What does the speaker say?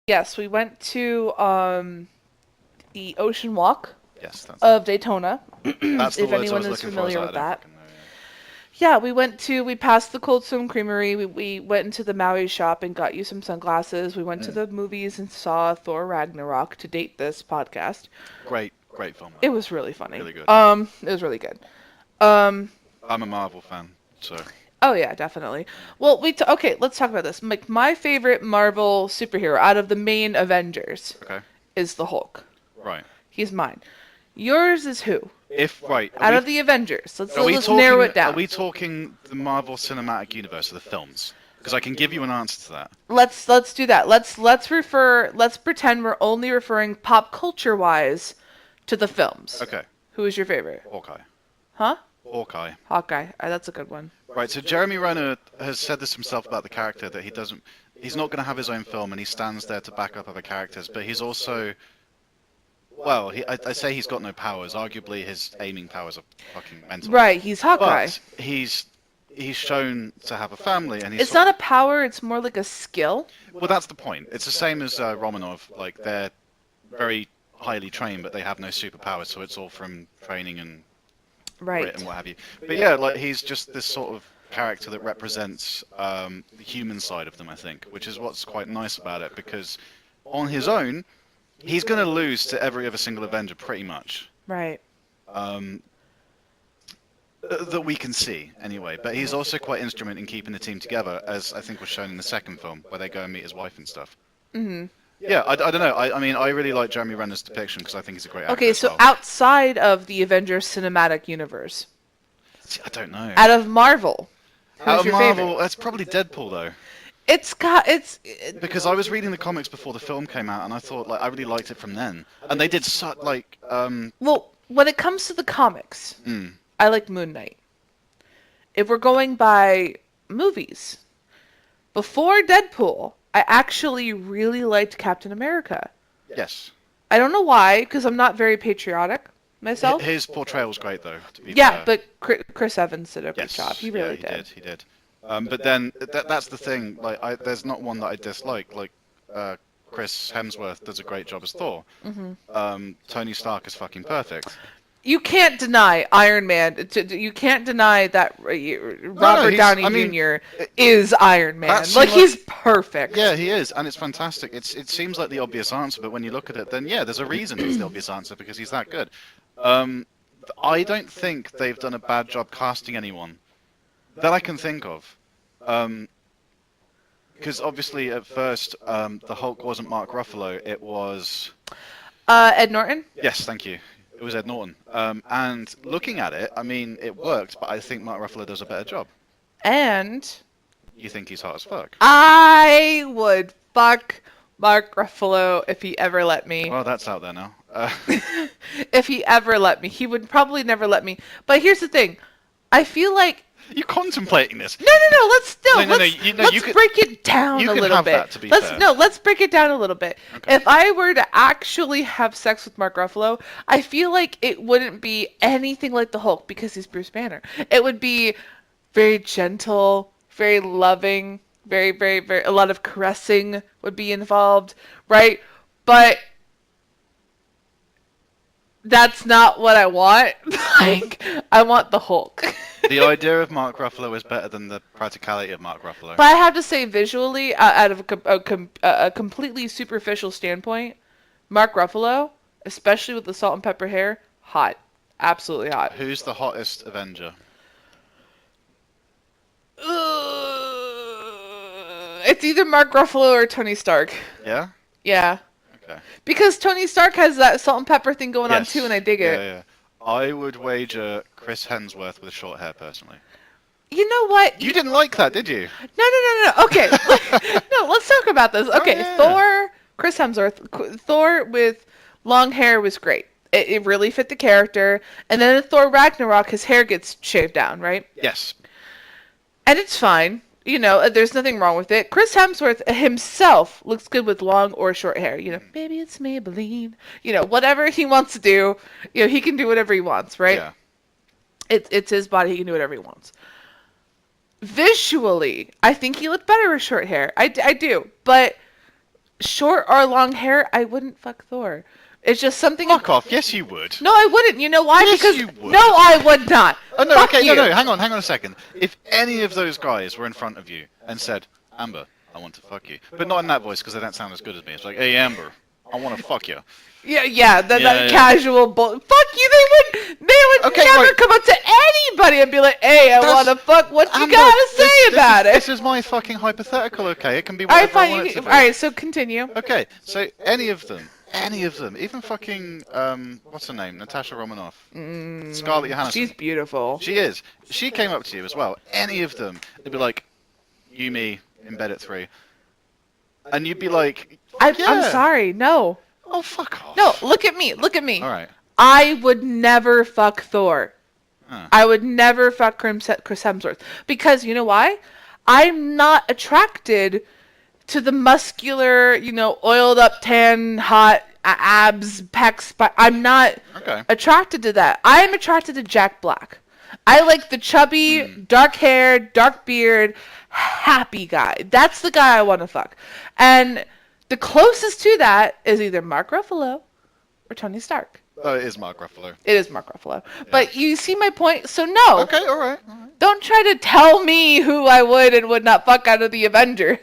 Yes, we went to the Ocean Walk Yes, that's the of one. Daytona, That's the if words I anyone was is looking for. Is familiar that I with don't that. fucking know. Yeah. Yeah, we passed the Cold Stone Creamery. We went into the Maui shop and got you some sunglasses. We went to Mm. the movies and saw Thor Ragnarok to date this podcast. Great, great film It though. was really funny. Really good. It was really good. Um, I'm a Marvel fan, so oh yeah, definitely. mm. Well, okay, let's talk about this. Like my favorite Marvel superhero out of the main Avengers Okay. is the Hulk. Right. He's mine. Yours is who? If right, Out of the Avengers. are we Let's narrow talking it are down. we talking the Marvel Cinematic Universe of the films? Because I can give you an answer to that. Let's do that. Let's pretend we're only referring pop culture wise to the films. Okay. Who is your favorite? Hawkeye. Huh? Hawkeye. Hawkeye. That's a good one. Right. So Jeremy Renner has said this himself about the character that he's not going to have his own film, and he stands there to back up other characters. But he's also, well, I say he's got no powers. Arguably, his aiming powers are fucking mental. Right, he's Hawkeye. But he's shown to have a family, and It's not a power, it's more like a skill. well, that's the point. It's the same as Romanov. Like they're very highly trained, but they have no superpowers, so it's all from training and Right. grit and what have you. But yeah, like he's just this sort of character that represents the human side of them, I think, which is what's quite nice about it, because on his own, he's going to lose to every other single Avenger pretty much. Right. Um, that we can see, anyway. But he's also quite instrumental in keeping the team together, as I think was shown in the second film, where they go and meet his wife and stuff. hmm Yeah, I don't know. I mean, I really like Jeremy Renner's depiction because I think he's a great actor Okay, as so well. outside of the Avengers cinematic universe, See, I don't know. out of Marvel, who's Out of your Marvel, favorite? that's probably Deadpool though. It's Because I was reading the comics before the film came out, and I thought like I really liked it from then. And they did such well, when it comes to the comics, mm, I like Moon Knight. If we're going by movies, before Deadpool, I actually really liked Captain America. yes. I don't know why, because I'm not very patriotic myself. His portrayal was great though. To be Yeah, fair. but Chris Evans did a good Yes, job. He yeah, really he did. did. He did. But then that's the thing. Like, there's not one that I dislike. Like, Chris Hemsworth does a great job as Thor. Tony Stark is fucking perfect. You can't deny Iron Man. You can't deny that Robert Downey Jr. is Iron Man. Like he's perfect. Yeah, he is, and it's fantastic. It seems like the obvious answer, but when you look at it, then yeah, there's a reason it's the obvious answer because he's that good. I don't think they've done a bad job casting anyone that I can think of. Because obviously at first the Hulk wasn't Mark Ruffalo, it was... Ed Norton. Yes, thank you. It was Ed Norton. And looking at it, I mean, it worked, but I think Mark Ruffalo does a better job. And You think he's hot as fuck? I would fuck Mark Ruffalo if he ever let me. Well, that's out there now. If he ever let me. He would probably never let me. But here's the thing. I feel like You're contemplating this. No. Let's You break it down you a can little have bit. that, to be fair. Let's break it down a little bit. Okay. If I were to actually have sex with Mark Ruffalo, I feel like it wouldn't be anything like the Hulk because he's Bruce Banner. It would be very gentle, very loving, very, very, very. A lot of caressing would be involved, right? But that's not what I want. Like, I want the Hulk. The idea of Mark Ruffalo is better than the practicality of Mark Ruffalo. But I have to say, visually, out of a completely superficial standpoint, Mark Ruffalo, especially with the salt and pepper hair, hot. Absolutely hot. Who's the hottest Avenger? It's either Mark Ruffalo or Tony Stark. Yeah? Yeah. Okay. Because Tony Stark has that salt and pepper thing going on Yes. too, and I dig it. Yeah. I would wager Chris Hemsworth with short hair, personally. You know what? You didn't like that, did you? No. Okay. No, let's talk about this. Okay, yeah. Thor, Chris Hemsworth, Thor with long hair was great. It really fit the character. And then in Thor Ragnarok, his hair gets shaved down, right? Yes. And it's fine. You know, there's nothing wrong with it. Chris Hemsworth himself looks good with long or short hair. You know, maybe it's Maybelline. You know, whatever he wants to do, you know, he can do whatever he wants, right? Yeah. It's his body. He can do whatever he wants. Visually, I think he looked better with short hair. I do. But short or long hair, I wouldn't fuck Thor. It's just something. Fuck off. Yes, you would. No, I wouldn't. You know why? Yes, Because you would. no, I would not. Oh no. Fuck Okay. you. No. Hang on a second. If any of those guys were in front of you and said, "Amber, I want to fuck you," but not in that voice because they don't sound as good as me. It's like, "Hey, Amber, I want to fuck you." Yeah. That Yeah. casual bull. Fuck you. They would Okay, never right. come up to anybody and be like, "Hey, I That's- want to fuck." What you Amber, gotta say this about it? This is my fucking hypothetical. Okay, it can be All right, whatever I fine. want it to All be. right, so continue. Okay, so any of them, even fucking what's her name, Natasha Romanoff, Scarlett Johansson. She's beautiful. She is. She came up to you as well. Any of them, they'd be like, "You, me, in bed at 3," and you'd be like, I'm yeah. sorry. No. "Oh, fuck off." No, look at me. Look at me. All right. I would never fuck Thor. Huh. I would never fuck Chris Hemsworth. Because, you know why? I'm not attracted to the muscular, oiled up, tan, hot abs, pecs. I'm not Okay. attracted to that. I am attracted to Jack Black. I like the chubby, dark hair, dark beard, happy guy. That's the guy I want to fuck. And the closest to that is either Mark Ruffalo or Tony Stark. Oh, it is Mark Ruffalo. It is Mark Ruffalo. But you see my point? So no. Okay, all right. Don't try to tell me who I would and would not fuck out of the Avengers.